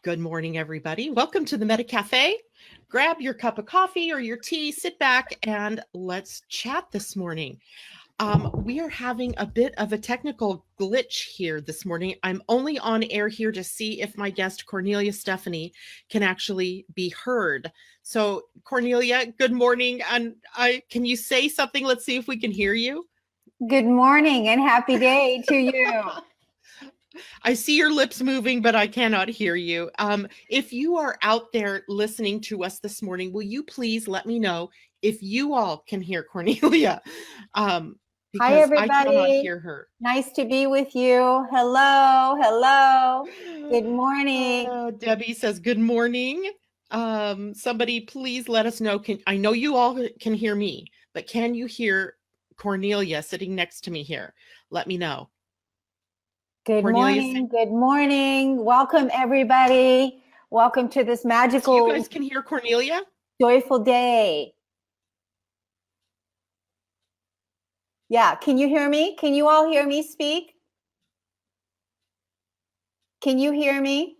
Good morning, everybody. Welcome to the Meta Cafe. Grab your cup of coffee or your tea, sit back, and let's chat this morning. We are having a bit of a technical glitch here this morning. I'm only on air here to see if my guest, Kornelia Stephanie, can actually be heard. So, Kornelia, good morning. And can you say something? Let's see if we can hear you. Good morning and happy day to you. I see your lips moving, but I cannot hear you. If you are out there listening to us this morning, will you please let me know if you all can hear Kornelia? Because Hi, everybody. I cannot hear her. Nice to be with you. Hello. Good morning. Debbie says, good morning. Somebody please let us know. I know you all can hear me, but can you hear Kornelia sitting next to me here? Let me know. Good morning. Good morning. Welcome, everybody. Welcome to this magical. So you guys can hear Kornelia? Joyful day. Yeah. Can you hear me? Can you all hear me speak? Can you hear me?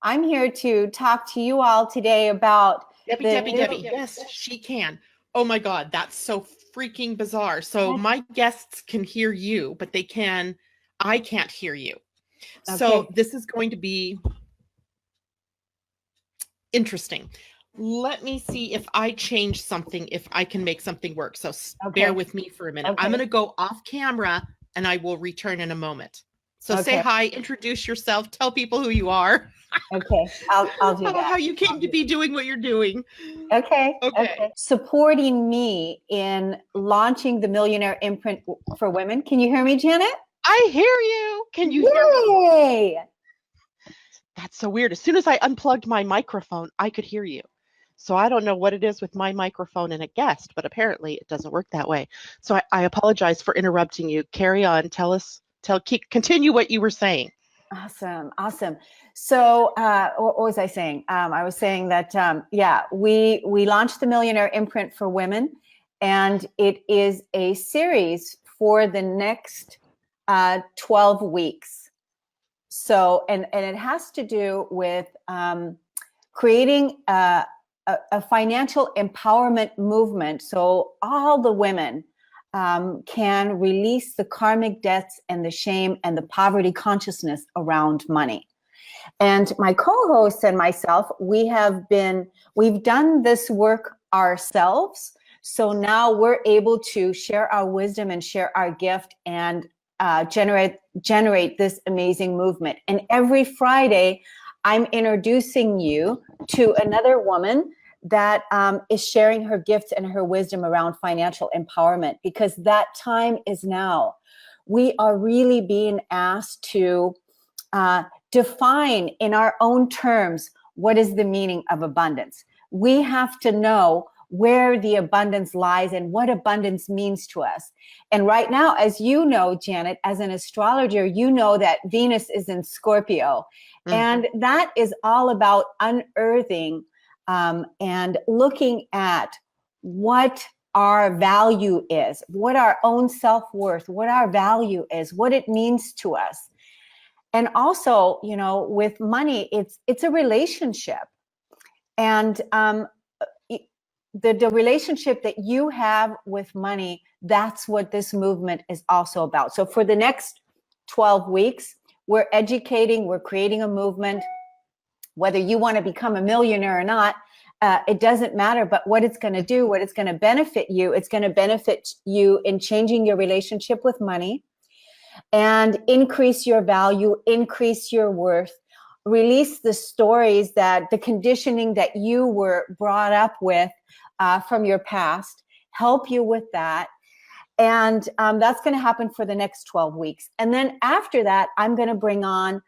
I'm here to talk to you all today about Debbie. Yes, she can. Oh my God, that's so freaking bizarre. So my guests can hear you, but I can't hear you. Okay. So this is going to be interesting. Let me see if I change something, if I can make something work. So bear with me for a minute. I'm going to go off camera and I will return in a moment. So say hi, introduce yourself, tell people who you are. Okay, I'll do that. How you came to be doing what you're doing. Okay. Supporting me in launching the Millionaire Imprint for Women. Can you hear me, Janet? I hear you. Can you hear me? That's so weird. As soon as I unplugged my microphone, I could hear you. So I don't know what it is with my microphone and a guest, but apparently it doesn't work that way. So I apologize for interrupting you. Carry on. Continue what you were saying. Awesome. So what was I saying? I was saying that, we launched the Millionaire Imprint for Women, and it is a series for the next 12 weeks. So, and it has to do with creating a financial empowerment movement. So all the women can release the karmic debts and the shame and the poverty consciousness around money. And my co-host and myself, we've done this work ourselves. So now we're able to share our wisdom and share our gift and generate this amazing movement. And every Friday, I'm introducing you to another woman that is sharing her gifts and her wisdom around financial empowerment, because that time is now. We are really being asked to define in our own terms what is the meaning of abundance. We have to know where the abundance lies and what abundance means to us. And right now, as you know, Janet, as an astrologer, you know that Venus is in Scorpio. Mm-hmm. And that is all about unearthing and looking at what our value is, what our own self-worth, what our value is, what it means to us. And also, you know, with money, it's a relationship. And the relationship that you have with money, that's what this movement is also about. So for the next 12 weeks, we're educating, we're creating a movement. Whether you want to become a millionaire or not, it doesn't matter. But what it's going to do, what it's going to benefit you, it's going to benefit you in changing your relationship with money and increase your value, increase your worth, release the stories the conditioning that you were brought up with from your past, help you with that. And that's going to happen for the next 12 weeks. And then after that, I'm going to bring on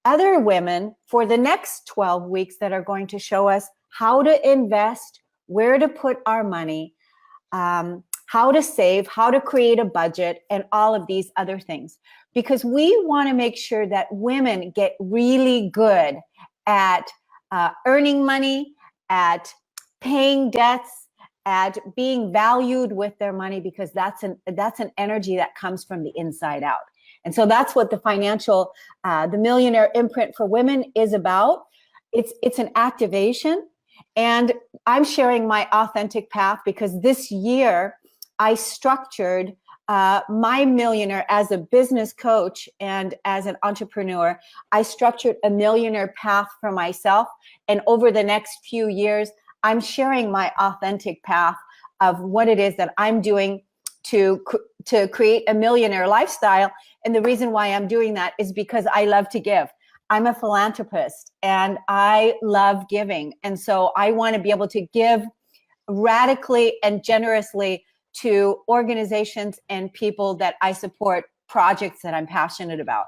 other women for the next 12 weeks that are going to show us how to invest, where to put our money, how to save, how to create a budget, and all of these other things. Because we want to make sure that women get really good at earning money, at paying debts, at being valued with their money, because that's an energy that comes from the inside out. And so that's what the Millionaire Imprint for Women is about. It's an activation. And I'm sharing my authentic path because this year I structured my millionaire as a business coach and as an entrepreneur. I structured a millionaire path for myself. And over the next few years, I'm sharing my authentic path of what it is that I'm doing to create a millionaire lifestyle. And the reason why I'm doing that is because I love to give. I'm a philanthropist and I love giving. And so I want to be able to give radically and generously to organizations and people that I support, projects that I'm passionate about.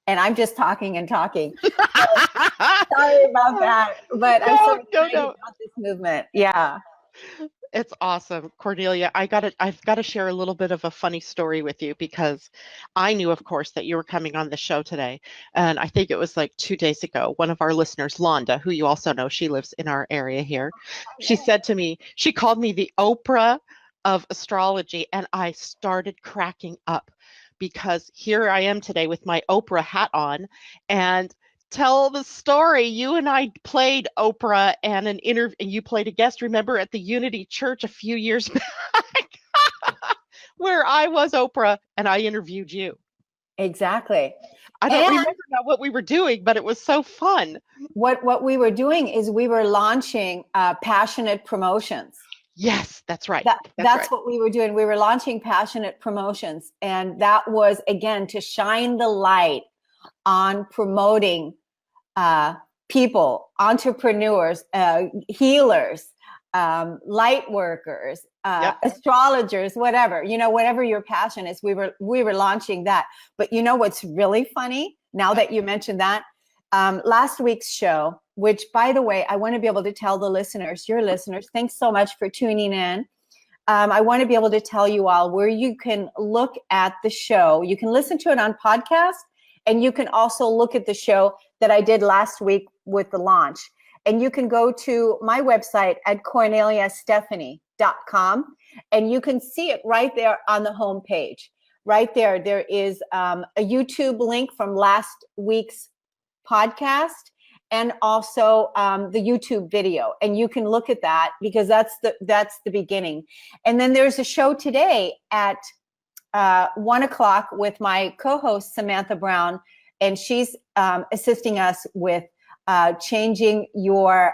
And I'm just talking and talking. Sorry about that, but I'm so excited about this movement. Yeah. It's awesome. Kornelia, I've got to share a little bit of a funny story with you because I knew, of course, that you were coming on the show today. And I think it was like 2 days ago, one of our listeners, Londa, who you also know, she lives in our area here. She said to me, she called me the Oprah of astrology, and I started cracking up because here I am today with my Oprah hat on and tell the story. You and I played Oprah and an interview, and you played a guest, remember, at the Unity Church a few years back, where I was Oprah and I interviewed you. Exactly. I don't remember now what we were doing, but it was so fun. What we were doing is we were launching passionate promotions. Yes, that's right. That's right. what we were doing. We were launching passionate promotions. And that was, again, to shine the light on promoting people, entrepreneurs, healers, light workers, astrologers, whatever, whatever your passion is. We were launching that. But you know what's really funny now that you mentioned that? Last week's show, which, by the way, I want to be able to tell the listeners, your listeners, thanks so much for tuning in. I want to be able to tell you all where you can look at the show. You can listen to it on podcast, and you can also look at the show that I did last week with the launch. And you can go to my website at KorneliaStephanie.com, and you can see it right there on the home page. Right there, there is a YouTube link from last week's podcast and also the YouTube video. And you can look at that because that's the beginning. And then there's a show today at 1 o'clock with my co-host, Samantha Brown, and she's assisting us with changing your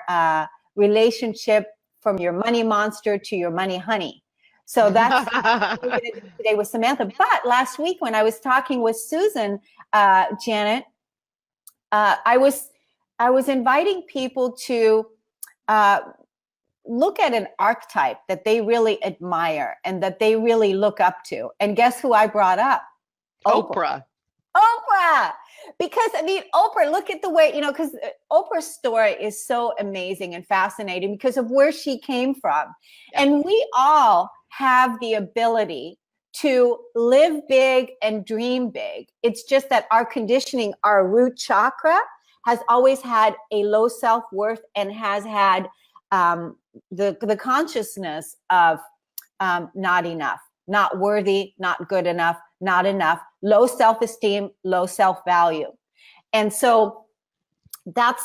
relationship from your money monster to your money honey. So that's what we're going to do today with Samantha. But last week when I was talking with Susan, Janet, I was inviting people to look at an archetype that they really admire and that they really look up to. And guess who I brought up? Oprah. Because Oprah, look at the way, because Oprah's story is so amazing and fascinating because of where she came from. Yeah. And we all have the ability to live big and dream big. It's just that our conditioning, our root chakra, has always had a low self-worth and has had the consciousness of not enough, not worthy, not good enough, not enough, low self-esteem, low self-value. And so that's,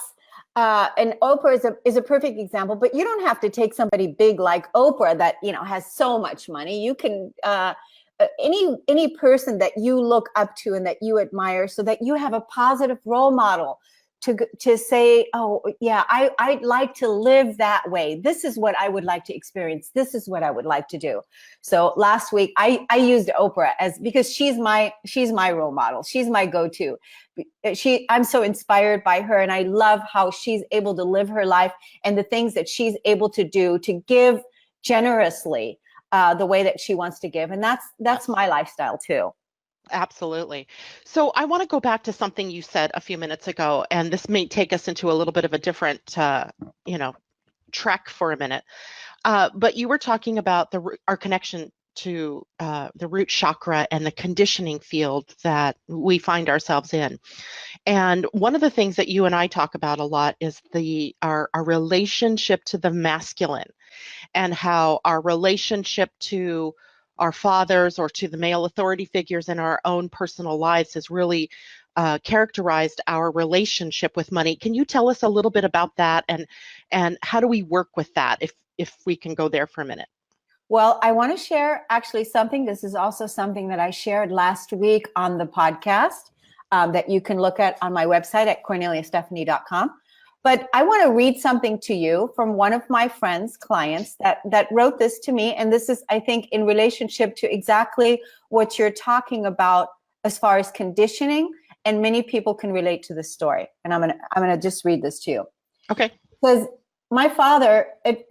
and Oprah is a perfect example, but you don't have to take somebody big like Oprah that, has so much money. You can, any person that you look up to and that you admire so that you have a positive role model to say, oh yeah, I'd like to live that way. This is what I would like to experience. This is what I would like to do. So last week I used Oprah because she's my role model. She's my go-to. I'm so inspired by her, and I love how she's able to live her life and the things that she's able to do to give generously the way that she wants to give. And that's my lifestyle too. Absolutely. So I want to go back to something you said a few minutes ago, and this may take us into a little bit of a different, trek for a minute. But you were talking about our connection to the root chakra and the conditioning field that we find ourselves in. And one of the things that you and I talk about a lot is our relationship to the masculine, and how our relationship to our fathers or to the male authority figures in our own personal lives has really characterized our relationship with money. Can you tell us a little bit about that, and how do we work with that, if we can go there for a minute? Well, I want to share actually something. This is also something that I shared last week on the podcast that you can look at on my website at korneliastephanie.com. But I want to read something to you from one of my friends, clients that wrote this to me. And this is, I think, in relationship to exactly what you're talking about as far as conditioning. And many people can relate to this story. And I'm gonna just read this to you. Okay. It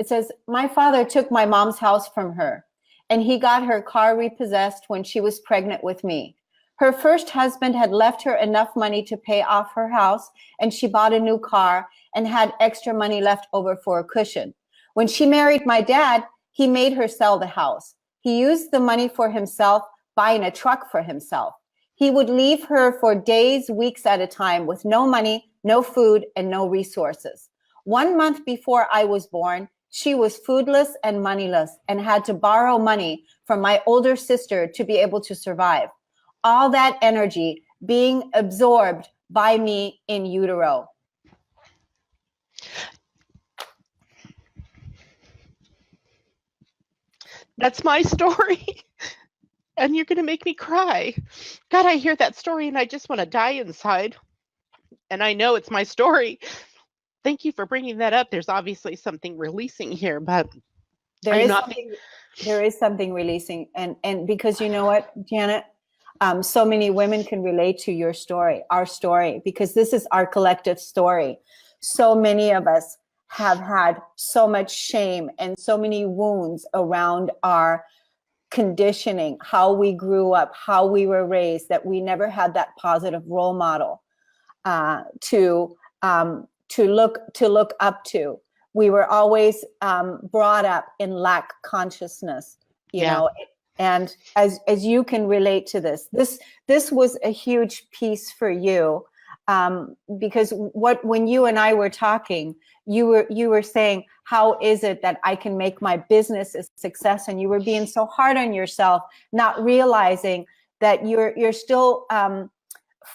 says, my father took my mom's house from her, and he got her car repossessed when she was pregnant with me. Her first husband had left her enough money to pay off her house, and she bought a new car and had extra money left over for a cushion. When she married my dad, he made her sell the house. He used the money for himself, buying a truck for himself. He would leave her for days, weeks at a time with no money, no food, and no resources. 1 month before I was born, she was foodless and moneyless and had to borrow money from my older sister to be able to survive. All that energy being absorbed by me in utero. That's my story. And you're going to make me cry. God, I hear that story and I just want to die inside. And I know it's my story. Thank you for bringing that up. There's obviously something releasing here, but there is something releasing. And because you know what, Janet, so many women can relate to your story, our story, because this is our collective story. So many of us have had so much shame and so many wounds around our conditioning, how we grew up, how we were raised, that we never had that positive role model to look up to. We were always brought up in lack consciousness, you know. And as you can relate to this was a huge piece for you, because when you and I were talking, you were saying, how is it that I can make my business a success? And you were being so hard on yourself, not realizing that you're still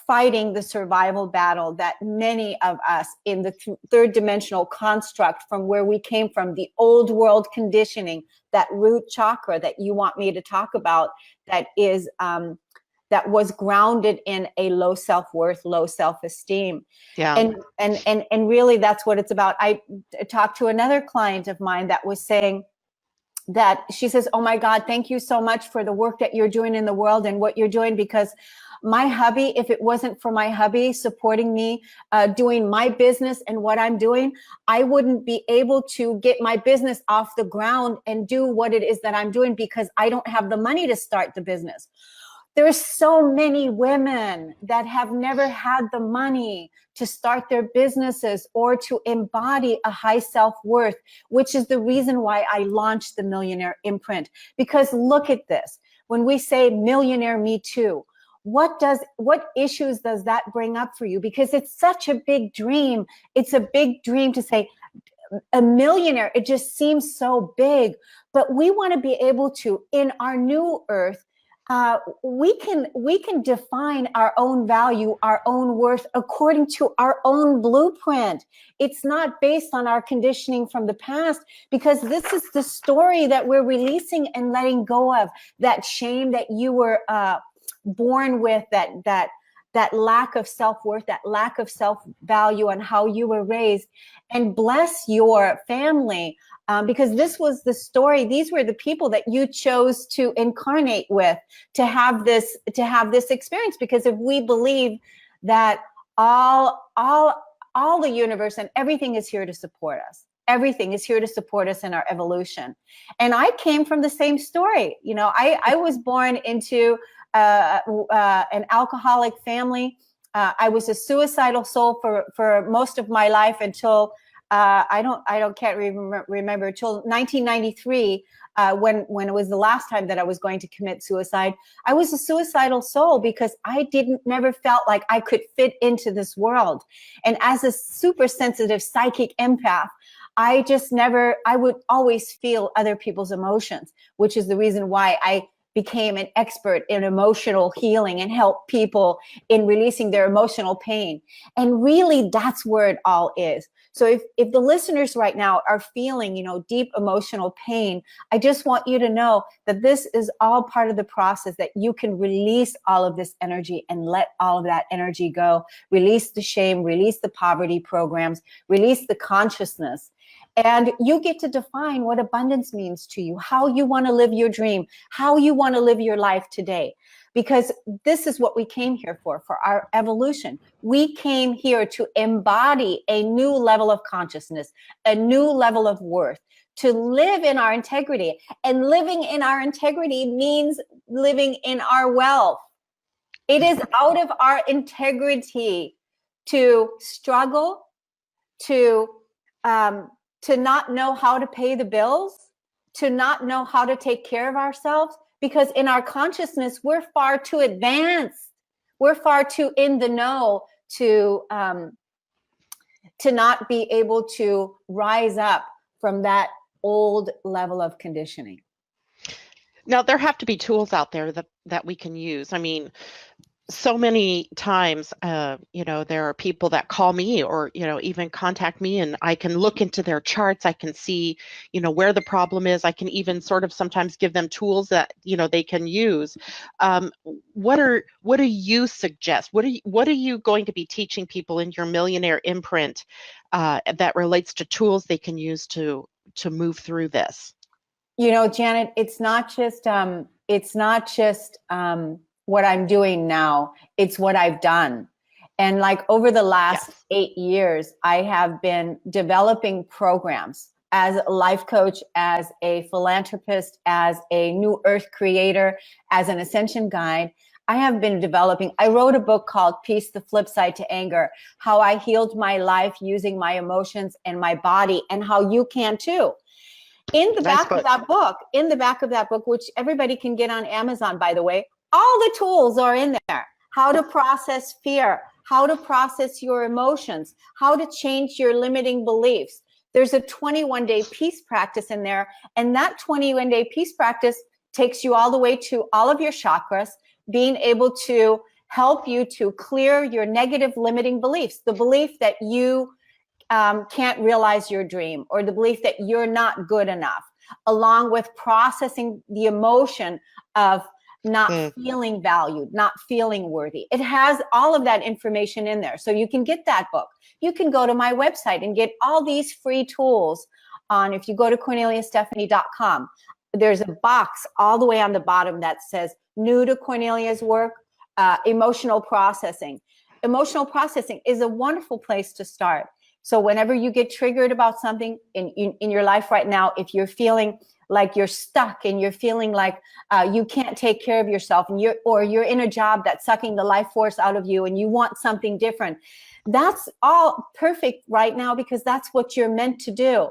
fighting the survival battle that many of us in the third dimensional construct from where we came from, the old world conditioning, that root chakra that you want me to talk about, that is that was grounded in a low self-worth, low self-esteem. Yeah. And really that's what it's about. I talked to another client of mine that was saying that she says, oh my God, thank you so much for the work that you're doing in the world and what you're doing, because my hubby, if it wasn't for my hubby supporting me, doing my business and what I'm doing, I wouldn't be able to get my business off the ground and do what it is that I'm doing, because I don't have the money to start the business. There's so many women that have never had the money to start their businesses or to embody a high self-worth, which is the reason why I launched the Millionaire Imprint. Because look at this, when we say millionaire me too, what issues does that bring up for you? Because it's such a big dream. It's a big dream to say a millionaire. It just seems so big, but we want to be able to, in our new earth, we can define our own value, our own worth according to our own blueprint. It's not based on our conditioning from the past, because this is the story that we're releasing and letting go of, that shame that you were born with, that lack of self-worth, that lack of self-value, and how you were raised. And bless your family, because this was the story. These were the people that you chose to incarnate with, to have this experience. Because if we believe that all the universe and everything is here to support us, everything is here to support us in our evolution. And I came from the same story. You know, I was born into an alcoholic family. I was a suicidal soul for most of my life until can't remember until 1993, when it was the last time that I was going to commit suicide. I was a suicidal soul because I never felt like I could fit into this world. And as a super sensitive psychic empath, I would always feel other people's emotions, which is the reason why I became an expert in emotional healing and helped people in releasing their emotional pain. And really, that's where it all is. So if the listeners right now are feeling, deep emotional pain, I just want you to know that this is all part of the process, that you can release all of this energy and let all of that energy go. Release the shame, release the poverty programs, release the consciousness. And you get to define what abundance means to you, how you want to live your dream, how you want to live your life today. Because this is what we came here for our evolution. We came here to embody a new level of consciousness, a new level of worth, to live in our integrity. And living in our integrity means living in our wealth. It is out of our integrity to struggle, to not know how to pay the bills, to not know how to take care of ourselves, because in our consciousness, we're far too advanced. We're far too in the know to not be able to rise up from that old level of conditioning. Now, there have to be tools out there that we can use. I mean, so many times, there are people that call me or, even contact me, and I can look into their charts. I can see, where the problem is. I can even sort of sometimes give them tools that, they can use. What do you suggest? What are you going to be teaching people in your Millionaire Imprint that relates to tools they can use to move through this? Janet, it's not just what I'm doing now, it's what I've done. And like over the last 8 years, I have been developing programs as a life coach, as a philanthropist, as a new earth creator, as an ascension guide. I have been developing. I wrote a book called Peace, the FlipSide to Anger, how I healed my life using my emotions and my body, and how you can too. In the back of that book, which everybody can get on Amazon, by the way, all the tools are in there. How to process fear, how to process your emotions, how to change your limiting beliefs. There's a 21-day peace practice in there. And that 21-day peace practice takes you all the way to all of your chakras, being able to help you to clear your negative limiting beliefs, the belief that you can't realize your dream, or the belief that you're not good enough, along with processing the emotion of not feeling valued, not feeling worthy. It has all of that information in there. So you can get that book. You can go to my website and get all these free tools on, if you go to KorneliaStephanie.com, there's a box all the way on the bottom that says new to Kornelia's work, emotional processing. Emotional processing is a wonderful place to start. So whenever you get triggered about something in your life right now, if you're feeling like you're stuck and you're feeling like you can't take care of yourself, and you're in a job that's sucking the life force out of you and you want something different, that's all perfect right now, because that's what you're meant to do.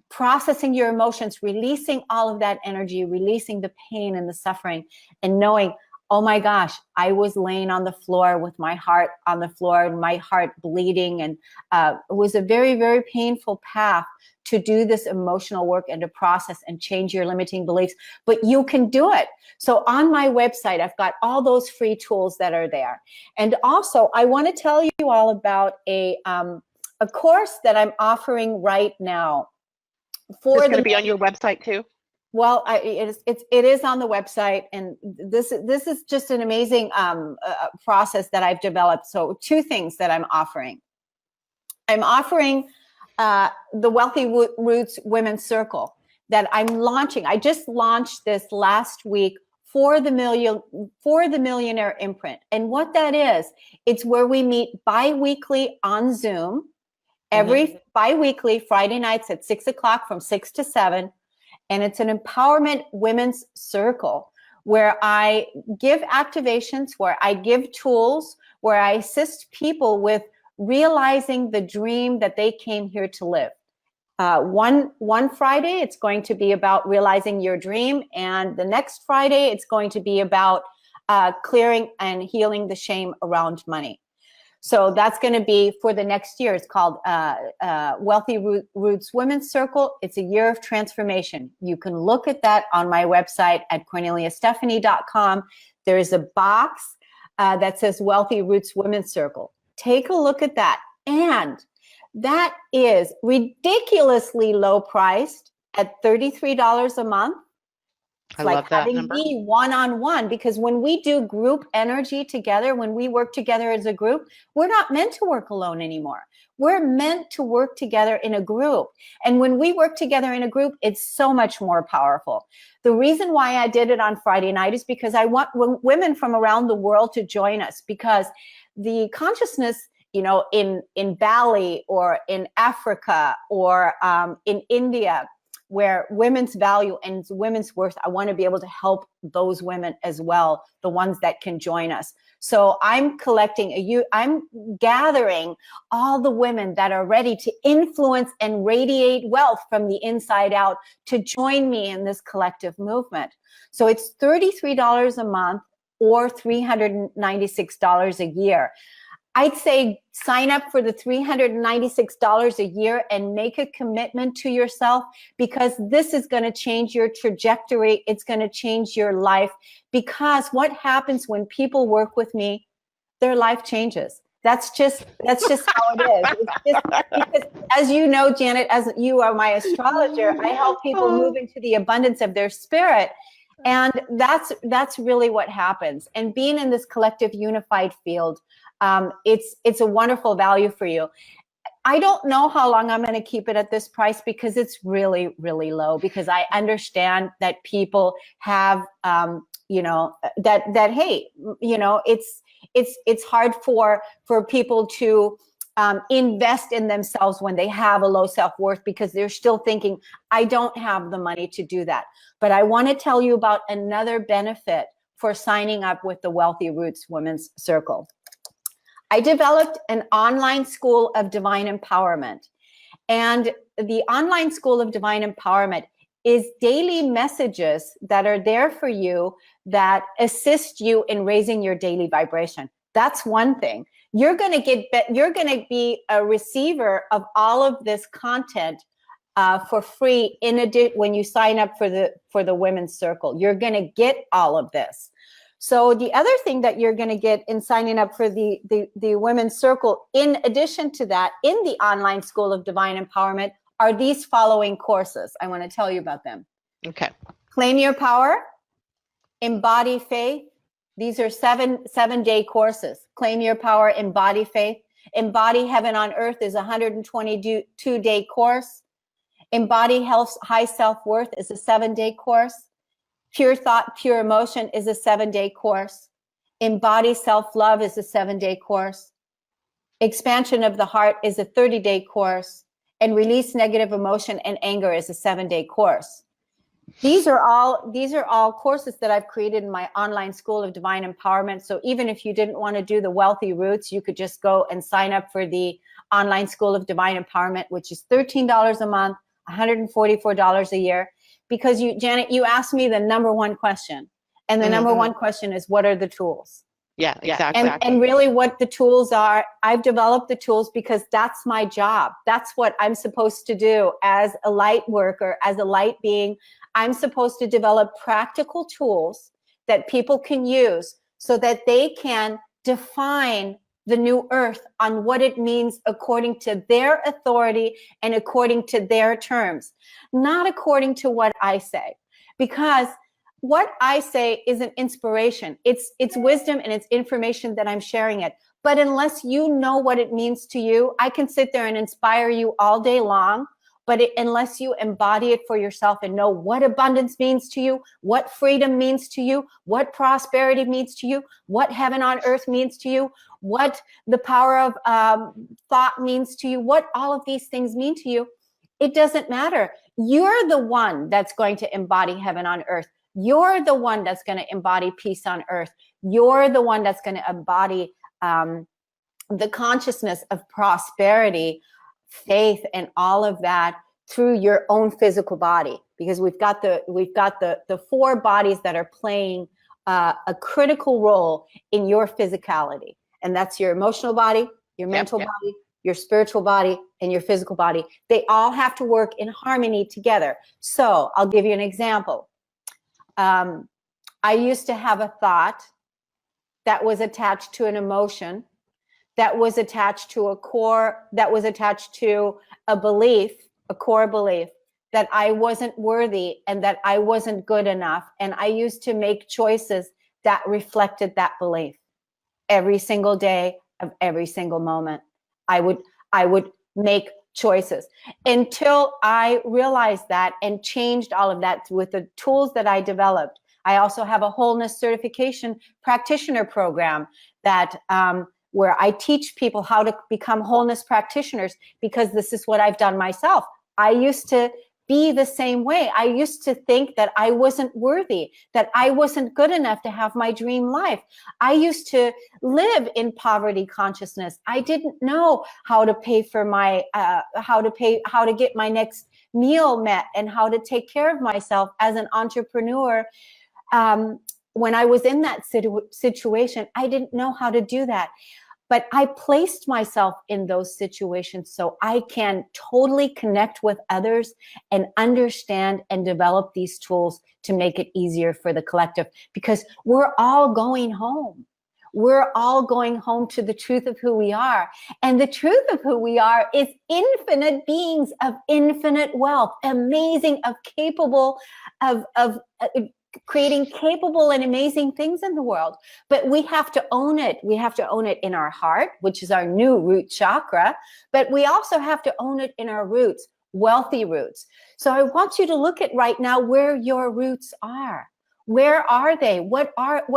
Processing your emotions, releasing all of that energy, releasing the pain and the suffering, and knowing, oh my gosh, I was laying on the floor with my heart on the floor and my heart bleeding. And it was a very, very painful path to do this emotional work and to process and change your limiting beliefs. But you can do it. So on my website, I've got all those free tools that are there. And also, I want to tell you all about a course that I'm offering right now. It's going to be on your website too? Well, it is on the website, and this is just an amazing process that I've developed. So 2 things that I'm offering. I'm offering the Wealthy Roots Women's Circle that I'm launching. I just launched this last week for the Millionaire Imprint. And what that is, it's where we meet bi-weekly on Zoom, every bi-weekly Friday nights at 6 o'clock from 6 to 7. And it's an empowerment women's circle where I give activations, where I give tools, where I assist people with realizing the dream that they came here to live. One Friday, it's going to be about realizing your dream. And the next Friday, it's going to be about clearing and healing the shame around money. So that's going to be for the next year. It's called Wealthy Roots Women's Circle. It's a year of transformation. You can look at that on my website at KorneliaStephanie.com. There is a box that says Wealthy Roots Women's Circle. Take a look at that. And that is ridiculously low priced at $33 a month. It's I like love that having number. me one-on-one, because when we do group energy together, when we work together as a group, we're not meant to work alone anymore. We're meant to work together in a group. And when we work together in a group, it's so much more powerful. The reason why I did it on Friday night is because I want women from around the world to join us, because the consciousness, you know, in Bali or in Africa or in India, where women's value and women's worth, I want to be able to help those women as well, the ones that can join us. So I'm gathering all the women that are ready to influence and radiate wealth from the inside out to join me in this collective movement. So it's $33 a month or $396 a year. I'd say sign up for the $396 a year and make a commitment to yourself, because this is going to change your trajectory. It's going to change your life, because what happens when people work with me, their life changes. That's just how it is. It's just because, as you know, Janet, as you are my astrologer, I help people move into the abundance of their spirit. And that's really what happens. And being in this collective unified field, it's a wonderful value for you. I don't know how long I'm going to keep it at this price, because it's really, really low, because I understand that people have, you know, that, hey, you know, it's hard for people to invest in themselves when they have a low self-worth, because they're still thinking, I don't have the money to do that. But I want to tell you about another benefit for signing up with the Wealthy Roots Women's Circle. I developed an online school of divine empowerment. And the online school of divine empowerment is daily messages that are there for you that assist you in raising your daily vibration. That's one thing. You're going to be a receiver of all of this content for free when you sign up for the Women's Circle. You're going to get all of this. So the other thing that you're going to get in signing up for the Women's Circle, in addition to that, in the online School of Divine Empowerment, are these following courses. I want to tell you about them. Okay. Claim Your Power, Embody Faith. These are seven-day courses. Claim Your Power, Embody Faith. Embody Heaven on Earth is a 122-day course. Embody Health, High Self-Worth is a 7-day course. Pure Thought, Pure Emotion is a 7-day course. Embody Self-Love is a 7-day course. Expansion of the Heart is a 30-day course. And Release Negative Emotion and Anger is a 7-day course. These are all courses that I've created in my online School of Divine Empowerment. So even if you didn't want to do the Wealthy Roots, you could just go and sign up for the online School of Divine Empowerment, which is $13 a month, $144 a year. Because Janet, you asked me the number one question, and the number one question is, what are the tools? Yeah, exactly. And really what the tools are, I've developed the tools because that's my job. That's what I'm supposed to do as a light worker, as a light being. I'm supposed to develop practical tools that people can use so that they can define the new earth on what it means according to their authority and according to their terms, not according to what I say. Because what I say is an inspiration. It's wisdom and it's information that I'm sharing it. But unless you know what it means to you, I can sit there and inspire you all day long. But unless you embody it for yourself and know what abundance means to you, what freedom means to you, what prosperity means to you, what heaven on earth means to you, what the power of thought means to you, what all of these things mean to you, it doesn't matter. You're the one that's going to embody heaven on earth. You're the one that's going to embody peace on earth. You're the one that's going to embody the consciousness of prosperity, faith, and all of that through your own physical body, because we've got the four bodies that are playing a critical role in your physicality. And that's your emotional body, your mental body, your spiritual body, and your physical body. They all have to work in harmony together. So I'll give you an example. I used to have a thought that was attached to an emotion, that was attached to a core, that was attached to a belief, a core belief, that I wasn't worthy and that I wasn't good enough. And I used to make choices that reflected that belief every single day of every single moment. I would make choices until I realized that and changed all of that with the tools that I developed. I also have a wholeness certification practitioner program that where I teach people how to become wholeness practitioners, because this is what I've done myself. I used to be the same way. I used to think that I wasn't worthy, that I wasn't good enough to have my dream life. I used to live in poverty consciousness. I didn't know how to pay for my, how to get my next meal met and how to take care of myself as an entrepreneur. When I was in that situation, I didn't know how to do that. But I placed myself in those situations so I can totally connect with others and understand and develop these tools to make it easier for the collective, because we're all going home. We're all going home to the truth of who we are. And the truth of who we are is infinite beings of infinite wealth, amazing, of capable of creating capable and amazing things in the world. But we have to own it. We have to own it in our heart, which is our new root chakra. But we also have to own it in our roots, wealthy roots. So I want you to look at right now where your roots are. Where are they? What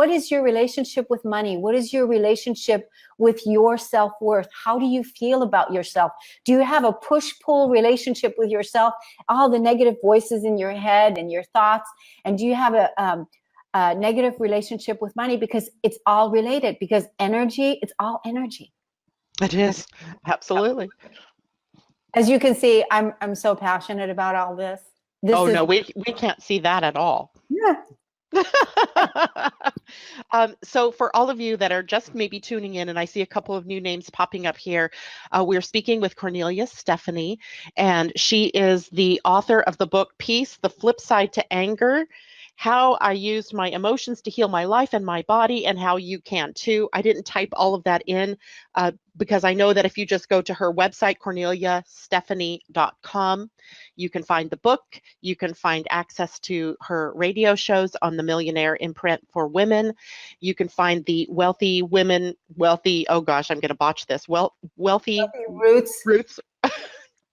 is your relationship with money? What is your relationship with your self-worth? How do you feel about yourself? Do you have a push-pull relationship with yourself? All the negative voices in your head and your thoughts. And do you have a negative relationship with money? Because it's all related, because energy, it's all energy. It is. Absolutely. As you can see, I'm so passionate about all this. No, we can't see that at all. Yeah. So for all of you that are just maybe tuning in, and I see a couple of new names popping up here, we're speaking with Kornelia Stephanie, and she is the author of the book Peace, the Flip Side to Anger, How I Used My Emotions to Heal My Life and My Body, and how you can too. I didn't type all of that in because I know that if you just go to her website, KorneliaStephanie.com, you can find the book, you can find access to her radio shows on the Millionaire Imprint for women, you can find the wealthy women, oh gosh, I'm going to botch this, wealthy roots,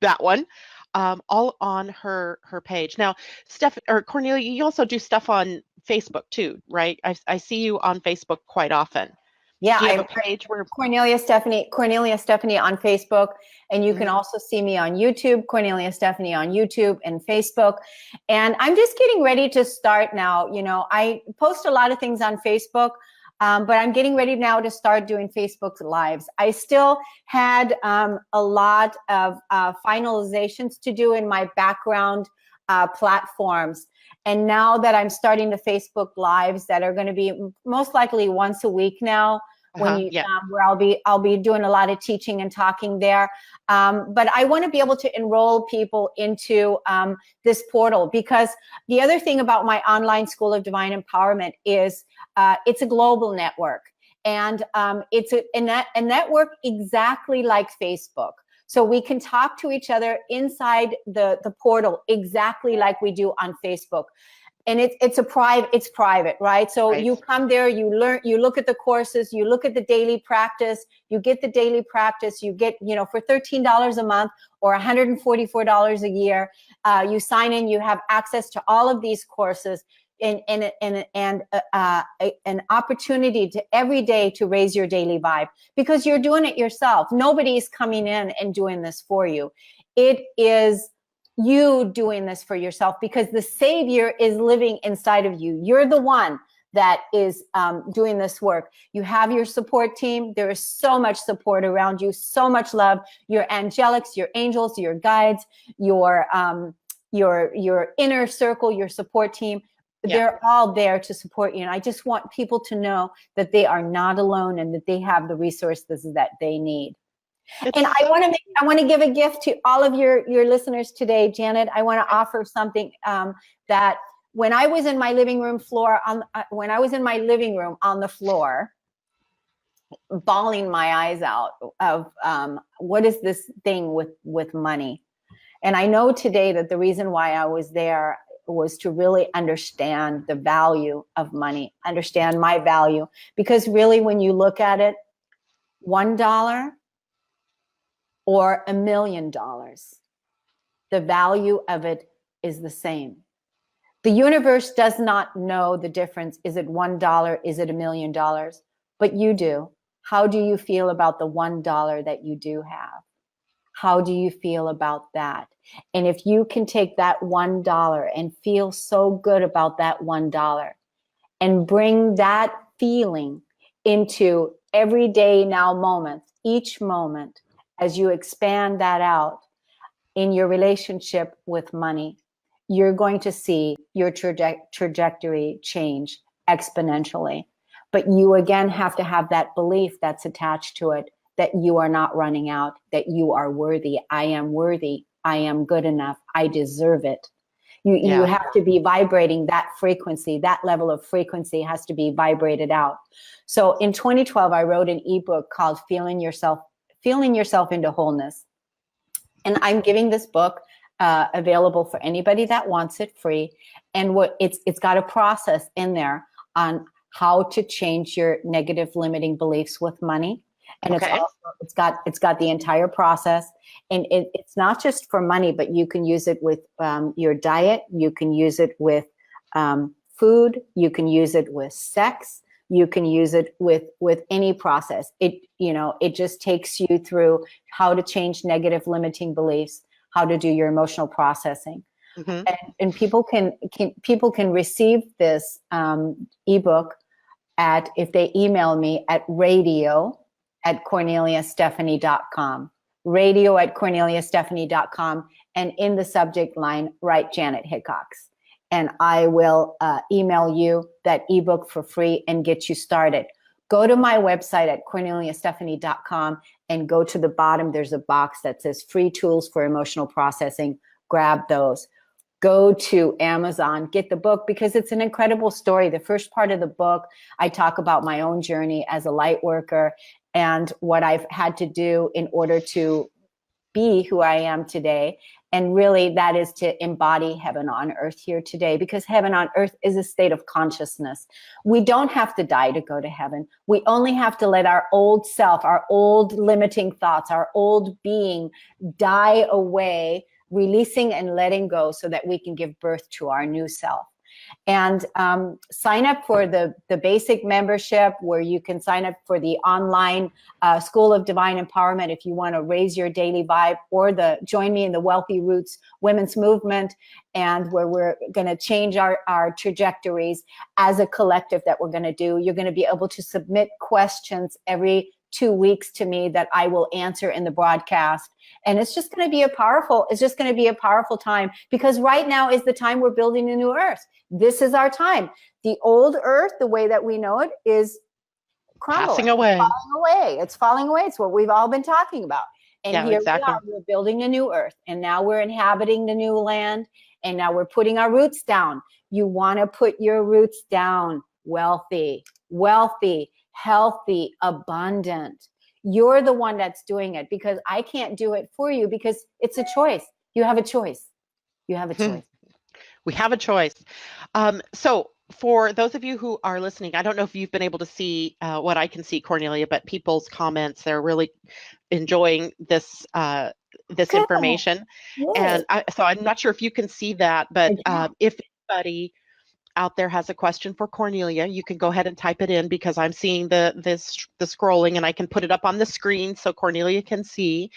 that one, all on her page. Now, Kornelia, you also do stuff on Facebook too, right? I see you on Facebook quite often. Yeah, I have a page where Kornelia Stephanie on Facebook, and you can also see me on YouTube, Kornelia Stephanie on YouTube and Facebook. And I'm just getting ready to start now. You know, I post a lot of things on Facebook, but I'm getting ready now to start doing Facebook Lives. I still had a lot of finalizations to do in my background platforms. And now that I'm starting the Facebook Lives that are going to be most likely once a week now, where I'll be doing a lot of teaching and talking there. But I want to be able to enroll people into this portal, because the other thing about my online School of Divine Empowerment is it's a global network, and it's a network exactly like Facebook. So we can talk to each other inside the portal exactly like we do on Facebook. And it's private, right? So you come there, you learn, you look at the courses, you look at the daily practice, you get the daily practice, you get, you know, for $13 a month or $144 a year, you sign in, you have access to all of these courses and an opportunity to every day to raise your daily vibe, because you're doing it yourself. Nobody's coming in and doing this for you. It is you doing this for yourself, because the Savior is living inside of you. You're the one that is doing this work. You have your support team. There is so much support around you, so much love. Your angelics, your angels, your guides, your inner circle, your support team. They're all there to support you. And I just want people to know that they are not alone and that they have the resources that they need. And I want to give a gift to all of your listeners today, Janet. I want to offer something that when I was in my living room on the floor, bawling my eyes out of what is this thing with money. And I know today that the reason why I was there was to really understand the value of money, understand my value. Because really, when you look at it, $1 or $1 million, the value of it is the same. The universe does not know the difference. Is it $1? Is it $1 million? But you do. How do you feel about the $1 that you do have? How do you feel about that? And if you can take that $1 and feel so good about that $1 and bring that feeling into everyday now moments, each moment, as you expand that out in your relationship with money, you're going to see your trajectory change exponentially. But you again have to have that belief that's attached to it, that you are not running out, that you are worthy. I am worthy. I am good enough. I deserve it. You have to be vibrating that frequency. That level of frequency has to be vibrated out. So in 2012, I wrote an ebook called Feeling Yourself into Wholeness. And I'm giving this book available for anybody that wants it, free. And it's got a process in there on how to change your negative limiting beliefs with money. And it's got the entire process. And it's not just for money, but you can use it with your diet. You can use it with food. You can use it with sex. You can use it with any process. It just takes you through how to change negative limiting beliefs, how to do your emotional processing. Mm-hmm. And people can receive this ebook if they email me at radio@KorneliaStephanie.com, radio@KorneliaStephanie.com, and in the subject line, write Janet Hickox. And I will email you that ebook for free and get you started. Go to my website at KorneliaStephanie.com and go to the bottom. There's a box that says free tools for emotional processing. Grab those. Go to Amazon, get the book, because it's an incredible story. The first part of the book, I talk about my own journey as a light worker and what I've had to do in order to be who I am today. And really, that is to embody heaven on earth here today, because heaven on earth is a state of consciousness. We don't have to die to go to heaven. We only have to let our old self, our old limiting thoughts, our old being die away, releasing and letting go so that we can give birth to our new self. And sign up for the basic membership, where you can sign up for the online School of Divine Empowerment if you want to raise your daily vibe, or join me in the Wealthy Roots Women's Movement, and where we're going to change our trajectories as a collective that we're going to do. You're going to be able to submit questions every 2 weeks to me that I will answer in the broadcast. And it's just going to be a powerful time, because right now is the time we're building a new earth. This is our time. The old earth, the way that we know it, is crumbling. Passing away. It's falling away. It's what we've all been talking about. And here we are, we're building a new earth. And now we're inhabiting the new land. And now we're putting our roots down. You want to put your roots down wealthy, healthy, abundant. You're the one that's doing it, because I can't do it for you, because it's a choice. You have a choice. We have a choice. So for those of you who are listening, I don't know if you've been able to see what I can see, Kornelia, but people's comments, they're really enjoying this information. Yes. And so I'm not sure if you can see that, but if anybody out there has a question for Kornelia, you can go ahead and type it in, because I'm seeing the scrolling, and I can put it up on the screen so Kornelia can see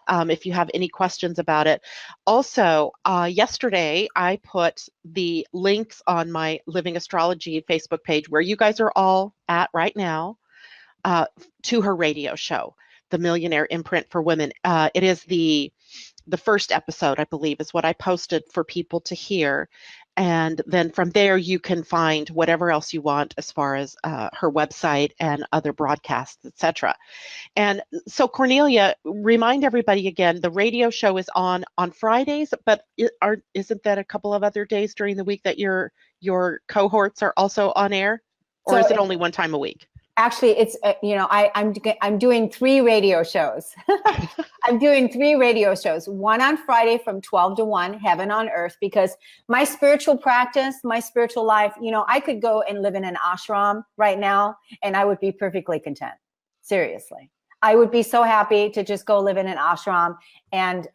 if you have any questions about it. Also, yesterday I put the links on my Living Astrology Facebook page, where you guys are all at right now, to her radio show, The Millionaire Imprint for Women. It is the first episode, I believe, is what I posted for people to hear. And then from there, you can find whatever else you want as far as her website and other broadcasts, etc. And so, Kornelia, remind everybody again, the radio show is on Fridays, but isn't that a couple of other days during the week that your cohorts are also on air? Or So is it only one time a week? Actually, it's, I'm doing 3 radio shows. I'm doing 3 radio shows, one on Friday from 12 to 1, Heaven on Earth, because my spiritual practice, my spiritual life, I could go and live in an ashram right now and I would be perfectly content. Seriously. I would be so happy to just go live in an ashram and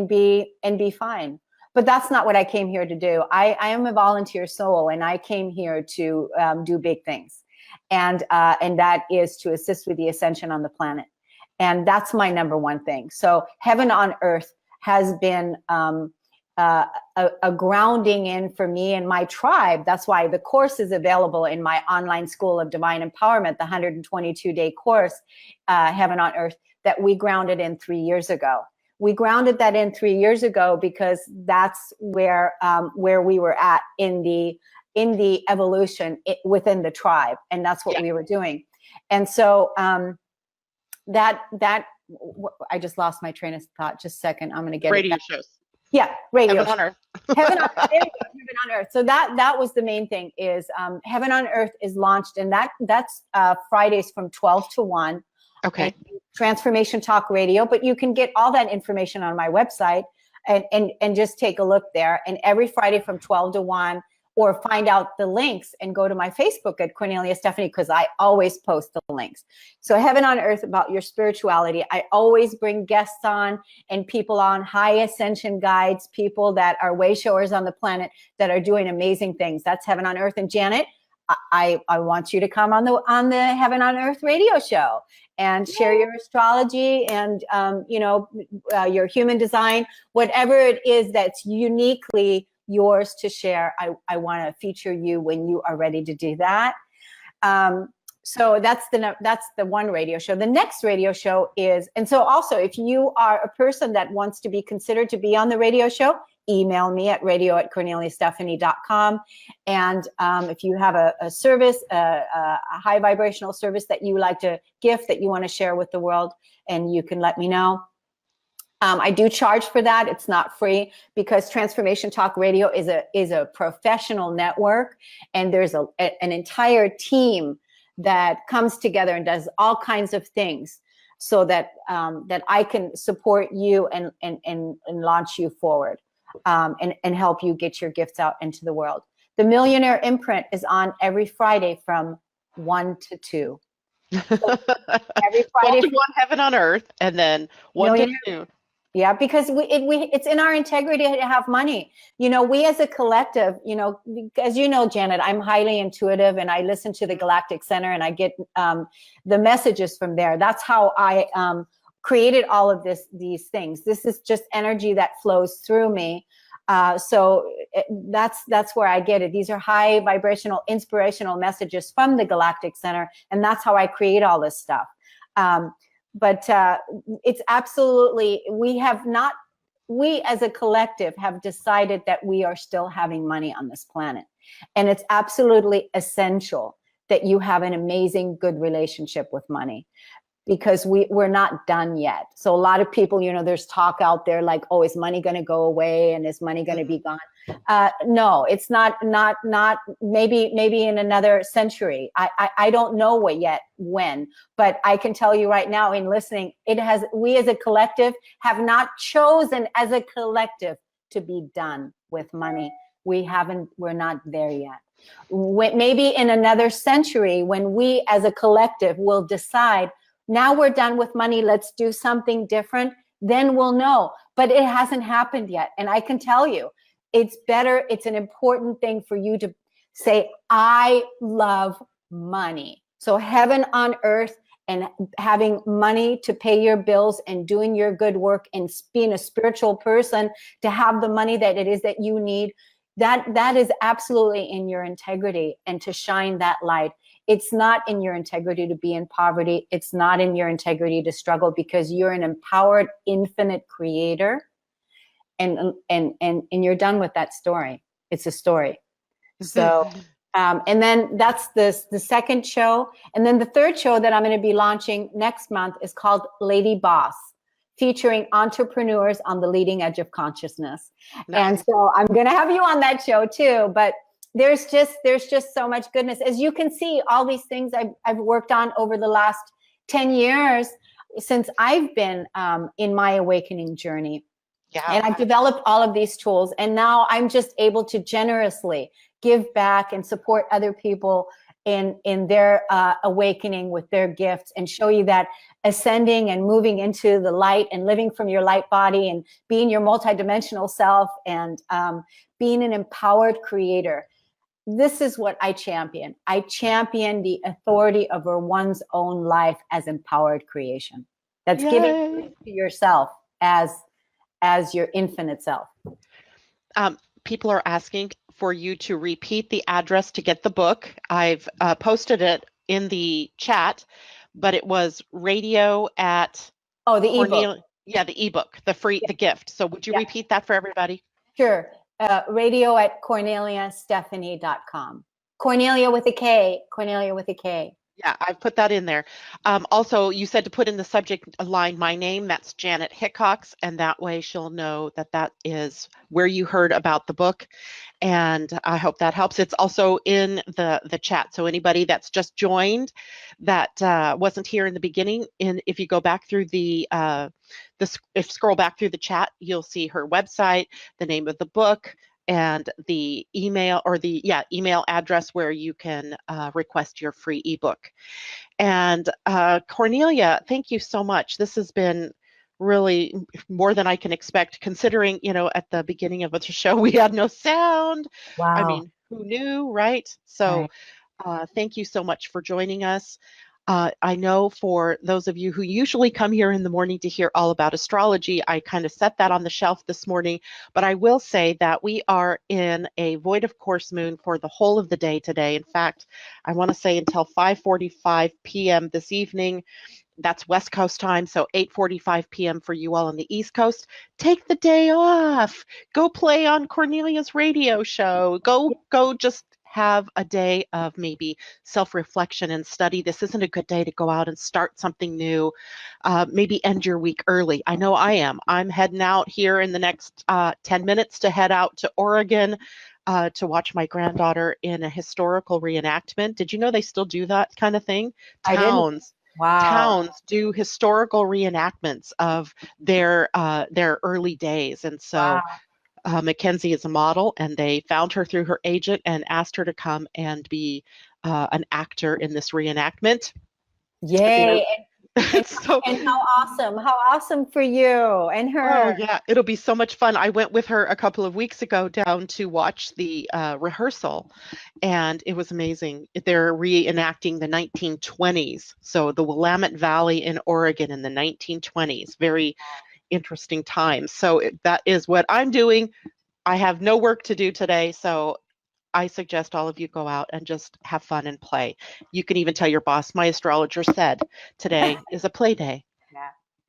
be fine. But that's not what I came here to do. I am a volunteer soul, and I came here to do big things, and that is to assist with the ascension on the planet, and that's my number one thing. So Heaven on Earth has been a grounding in for me and my tribe. That's why the course is available in my online School of Divine Empowerment, the 122-day course, Heaven on Earth, that we grounded in 3 years ago. We grounded that in 3 years ago because that's where we were at in the evolution within the tribe, and that's what we were doing. And so that I just lost my train of thought. Just a second, I'm going to get radio it back. shows. Yeah, radio. Heaven on Earth. Heaven on Earth. There you go, Heaven on Earth. So that was the main thing. Is Heaven on Earth is launched, and that's Fridays from 12 to 1. Okay. Transformation Talk Radio, but you can get all that information on my website and just take a look there. And every Friday from 12 to 1, or find out the links and go to my Facebook at Kornelia Stephanie, because I always post the links. So Heaven on Earth, about your spirituality. I always bring guests on and people on, high ascension guides, people that are way showers on the planet that are doing amazing things. That's Heaven on Earth. And Janet, I want you to come on the Heaven on Earth radio show and share your astrology and your human design, whatever it is that's uniquely yours to share. I want to feature you when you are ready to do that. So that's the one radio show. The next radio show is, and so also if you are a person that wants to be considered to be on the radio show, email me at radio@korneliastephanie.com. And if you have a service, a high vibrational service that you like to gift, that you want to share with the world, and you can let me know. I do charge for that. It's not free, because Transformation Talk Radio is a professional network, and there's an entire team that comes together and does all kinds of things so that I can support you and launch you forward. And help you get your gifts out into the world. The Millionaire Imprint is on every Friday from 1 to 2. So every Friday, 12 to 1, Heaven on Earth, and then 1 to 2. Yeah, because it's in our integrity to have money. We as a collective, as you know, Janet, I'm highly intuitive, and I listen to the Galactic Center, and I get the messages from there. That's how I created all of these things. This is just energy that flows through me. So that's where I get it. These are high vibrational, inspirational messages from the Galactic Center, and that's how I create all this stuff. But it's absolutely, we as a collective have decided that we are still having money on this planet. And it's absolutely essential that you have an amazing, good relationship with money, because we're not done yet. So a lot of people, there's talk out there like, oh, is money going to go away, and is money going to be gone? No, it's not maybe in another century. I don't know when, but I can tell you right now in listening, we as a collective have not chosen as a collective to be done with money. We're not there yet. Maybe in another century, when we as a collective will decide, now we're done with money, let's do something different, then we'll know. But it hasn't happened yet. And I can tell you, it's an important thing for you to say, I love money. So Heaven on Earth, and having money to pay your bills, and doing your good work, and being a spiritual person to have the money that it is that you need, that is absolutely in your integrity, and to shine that light. It's not in your integrity to be in poverty. It's not in your integrity to struggle, because you're an empowered, infinite creator. and you're done with that story. It's a story. So, and then that's the second show. And then the third show that I'm going to be launching next month is called Lady Boss, featuring entrepreneurs on the leading edge of consciousness. Nice. And so I'm going to have you on that show too. But there's just so much goodness. As you can see, all these things I've worked on over the last 10 years since I've been in my awakening journey. Yeah. And I've developed all of these tools. And now I'm just able to generously give back and support other people in their awakening with their gifts, and show you that ascending and moving into the light and living from your light body and being your multidimensional self and being an empowered creator. This is what I champion. I champion the authority over one's own life as empowered creation. That's Yay. Giving to yourself as your infinite self. People are asking for you to repeat the address to get the book. I've posted it in the chat, but it was radio at the ebook. Yeah, the ebook, the gift. So would you repeat that for everybody? Sure. Radio at KorneliaStephanie.com. Kornelia with a K. Kornelia with a K. Yeah, I've put that in there. Also, you said to put in the subject line my name. That's Janet Hickox, and that way she'll know that is where you heard about the book. And I hope that helps. It's also in the chat. So anybody that's just joined that wasn't here in the beginning, if you go back through scroll back through the chat, you'll see her website, the name of the book, and the email email address where you can request your free ebook. And Kornelia, thank you so much. This has been really more than I can expect, considering, at the beginning of the show, we had no sound. Wow. I mean, who knew, right? So thank you so much for joining us. I know for those of you who usually come here in the morning to hear all about astrology, I kind of set that on the shelf this morning, but I will say that we are in a void of course moon for the whole of the day today. In fact, I want to say until 5:45 p.m. this evening. That's West Coast time, so 8:45 p.m. for you all on the East Coast. Take the day off. Go play on Kornelia's radio show. Go just have a day of maybe self-reflection and study. This isn't a good day to go out and start something new. Maybe end your week early. I know I am. I'm heading out here in the next 10 minutes to head out to Oregon to watch my granddaughter in a historical reenactment. Did you know they still do that kind of thing? Towns do historical reenactments of their early days. And so Mackenzie is a model, and they found her through her agent and asked her to come and be an actor in this reenactment. Yay. And how awesome for you and her. Oh yeah, it'll be so much fun. I went with her a couple of weeks ago down to watch the rehearsal, and it was amazing. They're reenacting the 1920s, so the Willamette Valley in Oregon in the 1920s. Very interesting times. So that is what I'm doing. I have no work to do today, so I suggest all of you go out and just have fun and play. You can even tell your boss, my astrologer said today is a play day.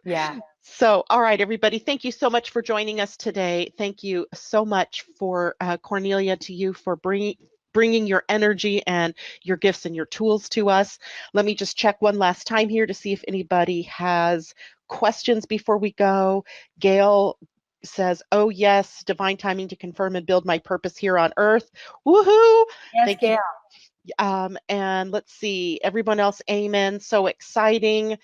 Yeah. So, all right, everybody, thank you so much for joining us today. Thank you so much for Kornelia, to you for bringing your energy and your gifts and your tools to us. Let me just check one last time here to see if anybody has questions before we go. Gail says, oh yes, divine timing to confirm and build my purpose here on earth. Woohoo! Yes, Thank Gail. you. And let's see, everyone else, amen. So exciting.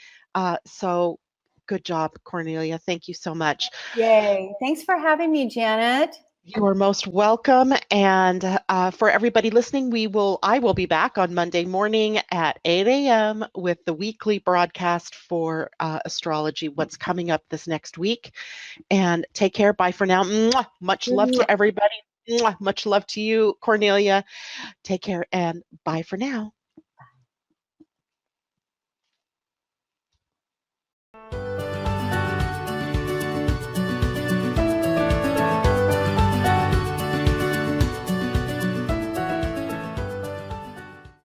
So good job, Kornelia. Thank you so much. Yay. Thanks for having me, Janet. You are most welcome. And for everybody listening, I will be back on Monday morning at 8 a.m. with the weekly broadcast for astrology, what's coming up this next week. And take care. Bye for now. Mwah. Much love to everybody. Mwah. Much love to you, Kornelia. Take care and bye for now.